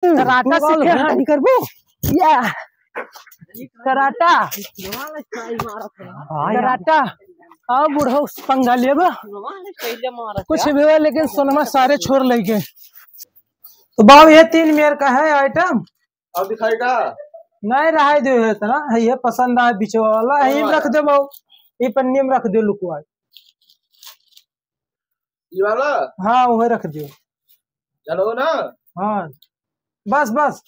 Karate सीखे नहीं करबो या कराटा कराटा हाँ बुढ़ो पंगा लेबा कुछ भी है लेकिन सोनमा सारे छोड़ लेंगे। तो बाबू ये 3 मेयर का है आइटम अब दिखाएगा नहीं रहा दे ना ये पसंद आए बिचवा वाला यही रख दे बाबू ये पन्नी में रख दे लुकवा ये वाला हाँ वही रख दियो चलो ना हाँ बस बस।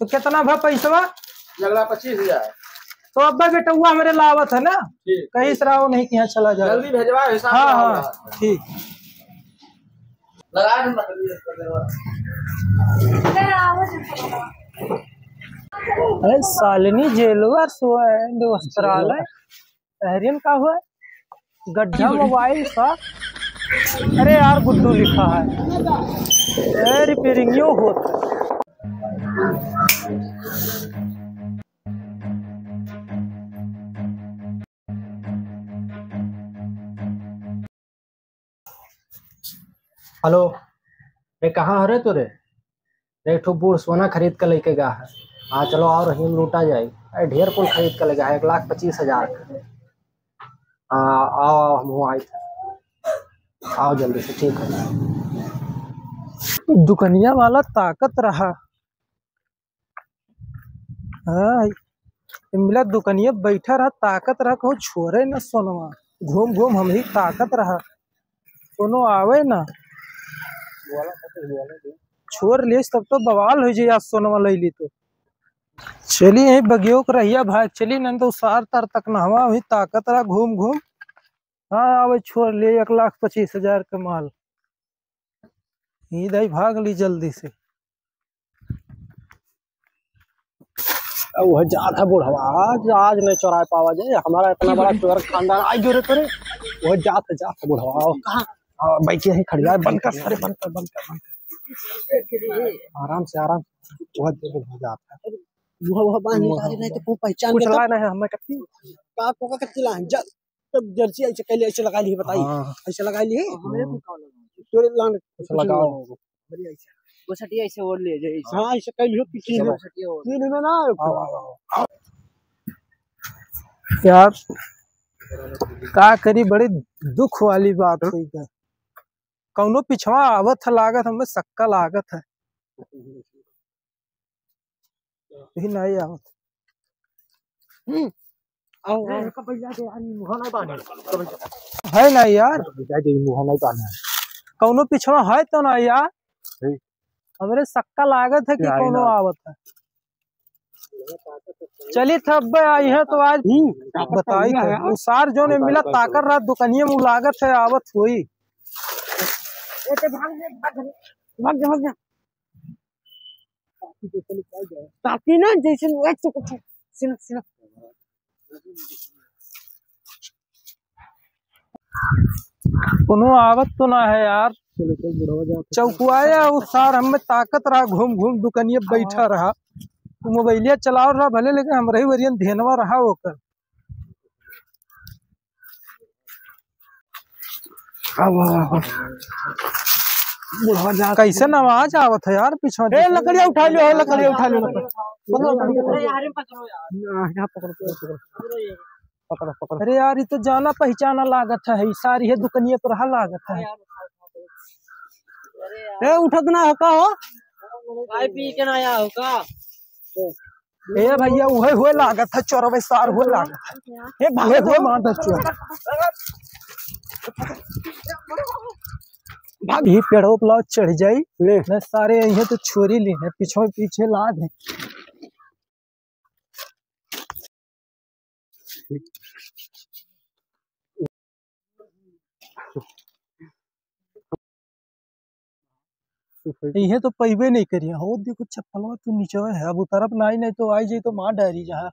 तो कितना भा पैसा लगला 25,000 तो अब्बा बेटा हुआ हमारे लावत है ना कहीं से रहो नहीं कि यहाँ चला जाए जल्दी भेजवा हिसाब हाँ हाँ ठीक लगा अरे सालिनी जेलवर सोआ है वस्त्रालय तहरीन का हुआ गड्ढा मोबाइल का अरे यार गुड्डू लिखा है रिपेयरिंग यो होता हेलो रे कहाँ हो रे तुरे रे ठो बूढ़ सोना खरीद कर लेके गया है। हाँ चलो और हिम लूटा जाए अरे ढेर कुल खरीद कर लेगा 1,25,000 का। हाँ आओ हम आए थे आओ जल्दी से ठीक है। दुकनिया वाला ताकत रहा हाँ मिला दुकनिया बैठा रहा ताकत रहा कहूँ छोड़े न सोनवा घूम घूम हम ही ताकत रहा सोनो आवे ना छोड़ ले तब तो बवाल हो जाए आज सोनवा ले ली तो चली यही बगियो को रहिया भाई चली न तो सार तार तक न हवा वही ताकत रहा घूम घूम हाँ आवे छोड़ ले 1,25,000 का माल इधर भाग ली जल्दी से वह जात है बूढ़वा आज नहीं चौराहे पावा जाए हमारा इतना बड़ा चोर खानदान आई जो रे तोरे वह जात है बूढ़वा कहाँ बैठे है खड़िया बंद कर सारे बंद कर आराम से वह जात है वह बांध नहीं तो पहचान कुछ लगा नहीं हमें कत्ती का को कत्ती ला तब जर्सी ऐसे कैले ऐसे लगा ली बताइए ऐसे लगा ली तोरे लान लगाओ बढ़िया ऐसे वो सटिया ऐसे ओढ़ ले जाए हां ऐसे कैले हो पीछे में ना यार का करी बड़ी दुख वाली बात हुई है कौनो पिछवा आवत है लागत हमें सक्का लागत है ही नहीं आवत है ना यार कौनो पिछवा है तो ना यार हमारे सक्का लागत है कि कौनो आवत है चली थब आई है तो आज बताई है उसार जो ने मिला ताकर रहा दुकानिया में लागत है आवत हुई भाग जा ताकि ना जैसे सिन कोनो आवत तो ना है यार चौकुआया उसार हमें ताकत रहा घूम घूम दुकानिया बैठा रहा तो मोबाइलिया चलाओ रहा भले लेकिन हम रही वरियन ध्यानवा रहा होकर कैसे आवाज आवत है यार पीछे लकड़िया उठा लो अरे यार ये तो जाना पहचाना लागत है सारी है दुकानिया पर रहा लागत है ए उठत ना हो का हो चाय पी के ना आया हो का ए भैया वही हुए लागत है चौरवे सार हुए लागत है ए भागे हुए मां चोर भाग ही पेड़ों पर चढ़ जाई ले न सारे यही तो छोरी ली है पीछे लाद है ये तो पैबे नहीं करिए हो देखो चप्पलवा तो नीचे है अब तरफ ना आई नहीं तो आई जाए तो मां डरी जहाँ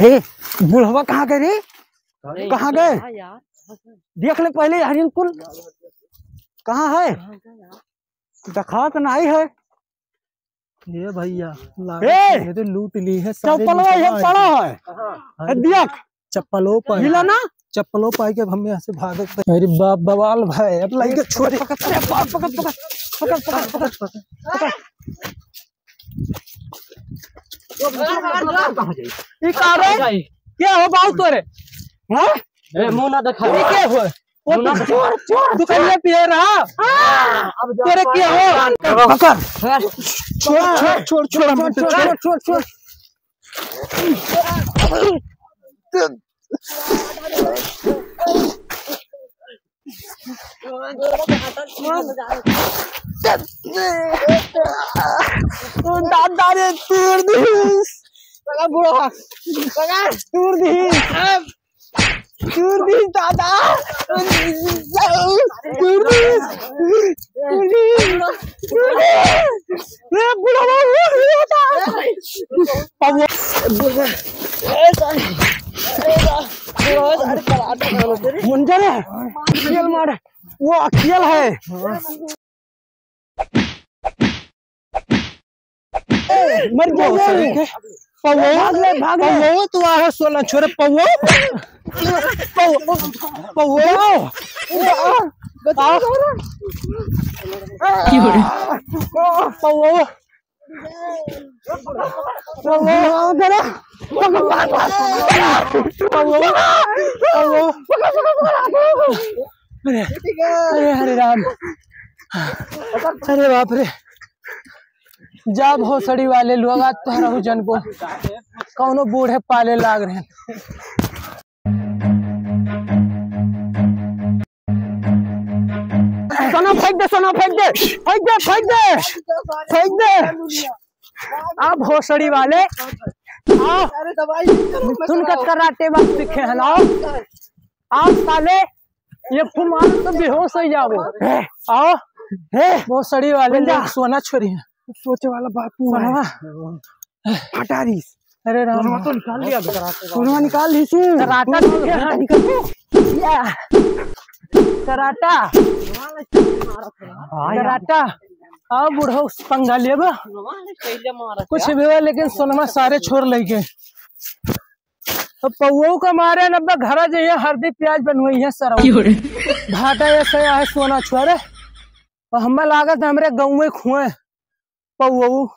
ए बुढ़वा कहाँ गए रे कहाँ गए देख ले पहले हरिन कुल कहाँ है दिखा तो नहीं है ये भैया ए तो लूट ली है चप्पलवा ये पड़ा है देख चप्पलों पर मिला ना चप्पलों पाई के अब हम यहाँ से भागत। अरे बाप बवाल भाई अब लाइक छोड़े। अरे बाप पकड़ पकड़ पकड़ पकड़ पकड़ पकड़ ये का रे क्या हो बाऊ तोरे हां ए मुंह ना दिखा ये क्या हुआ वो तू कहिए पिए रहा अब तेरे क्या हो पकड़ छोड़ छोड़ छोड़ छोड़ छोड़ छोड़ दादा रे तोड़ दी पकड़ बुढ़ा पकड़ तोड़ दी दादा मुंजर है खेल मार वो अकेल है मर गया पवो तू आ सोना छोरे पवो हरे राम अरे बाप रे जा भोसड़ी वाले लोग आज तो रहू जन को कौनो बूढ़े पाले लाग रहे हैं। सोना फेंक दे सोना फेंक दे फेंक दे फेंक दे फेंक दे आप भोसड़ी वाले आओ तुम का कराटे बात सीखे है ना आप साले ये फुमान तो बेहोश हो जाओ आओ भोसड़ी वाले लोग सोना छोड़ी है सोचे वाला बात हटा दी। अरे राम तो निकाल लिया सोना निकाल ली कराटा कराटा कराटा आओ बूढ़ो पंगा ले कुछ भी हो लेकिन सोनमा सारे छोड़ लेके तो पौओ का मारे नब्बे घर जाइए हल्दी प्याज बनवाई है सर घाटा ऐसे है सोना छोड़े और हमें लागत हमरे गाँव में खुए पौओ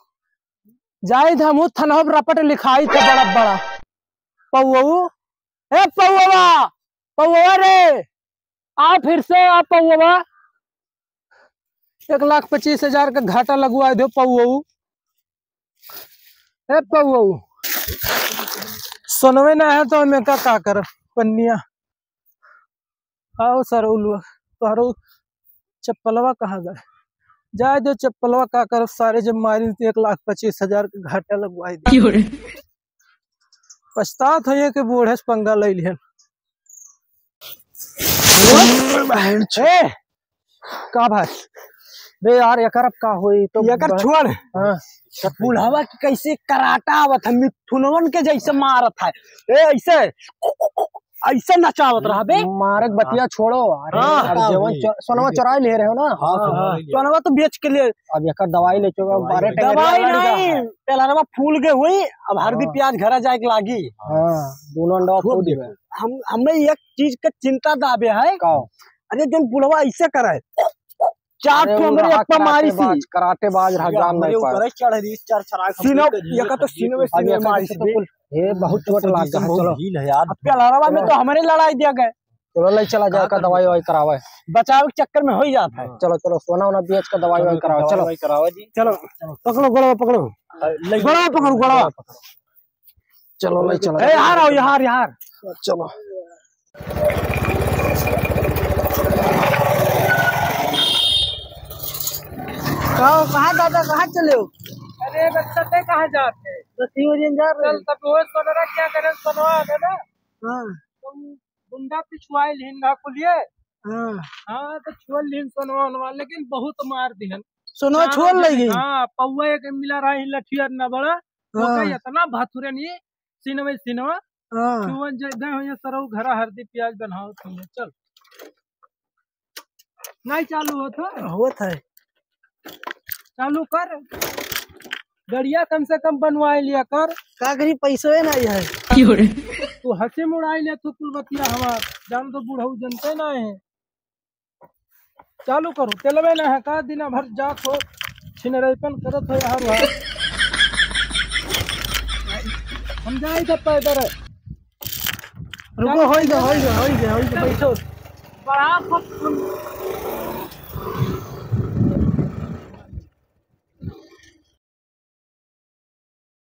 जाए हम थनह रपट लिखाई था बड़ा बड़ा पौओ ए पौवा पौवा रे आ फिर से आ पौवा 1,25,000 का घाटा लगवा दो पौओ ए पौओ सुनवे ना है तो हमें का कर पन्निया आओ सर उलवा तोहरो चप्पलवा कहाँ गए जाए दो चप्पलवा का कर सारे जब मारी 1,25,000 का घाटा लगवाई दे पछतात है कि बूढ़े से पंगा ले लिहन का भाई बे यार यकर अब का होई तो यकर छोड़ बुढ़ावा की कैसे कराटा आवत है मिथुनवन के जैसे मारत है ए ऐसे ऐसे नचावत रहा बे मारक बतिया छोड़ो सोनवा चुरा ले रहे हो ना सोनवा तो बेच के लिए अब यकर दवाई ले चुका बारे दवाई नहीं पहला फूल के हुई अब हल्दी प्याज घर जाए के लागी दोनों अंडा फूल दिए हमें एक चीज का चिंता दाबे है अरे जो बुढ़वा ऐसे करे चार हमरे एक पर मारी सी कराटे बाज रहा जान नहीं पाए चढ़ रही चार चरा सीनो यका तो सीनो में सीनो मारी सी ये बहुत चोट लग गया चलो हील है यार पहला में तो हमारे लड़ाई दिया गए चलो ले चला जाए का दवाई वाई करावे बचाव के चक्कर में हो ही जाता है चलो चलो सोना वोना बेच का दवाई वाई करावे चलो करावे जी चलो पकड़ो गोड़ा पकड़ो गोड़ा पकड़ो गोड़ा चलो ले चलो ए यार आओ यार चलो कहाँ दादा कहाँ चले हो अरे बच्चा कहाँ जाते चल तब वो सोना क्या करे सोनवा है ना तुम गुंडा पिछवाए लिहिंगा को लिए हाँ तो छोड़ लिहिन सोनवा लेकिन बहुत मार दिहन सोनवा छोड़ लेगी हाँ पौवा एक मिला रहा लठिया न बड़ा इतना भाथुरे नहीं सिनवा छुवन जगह हो सरौ घरा हल्दी प्याज बनाओ तुम चल नहीं चालू होता है चालू कर गड़िया कम से कम बनवाए लिया कर का करी पैसे नहीं है तू हंसी मुड़ाई ले तू कुल बतिया हमार जान तो बूढ़ऊ जनते ना है। चालू करो तेलवे ना है का दिन भर जात हो छिनरैपन करत हो यार वहाँ। हम जाए थे पैदल। रुको हो गया बैठो। बड़ा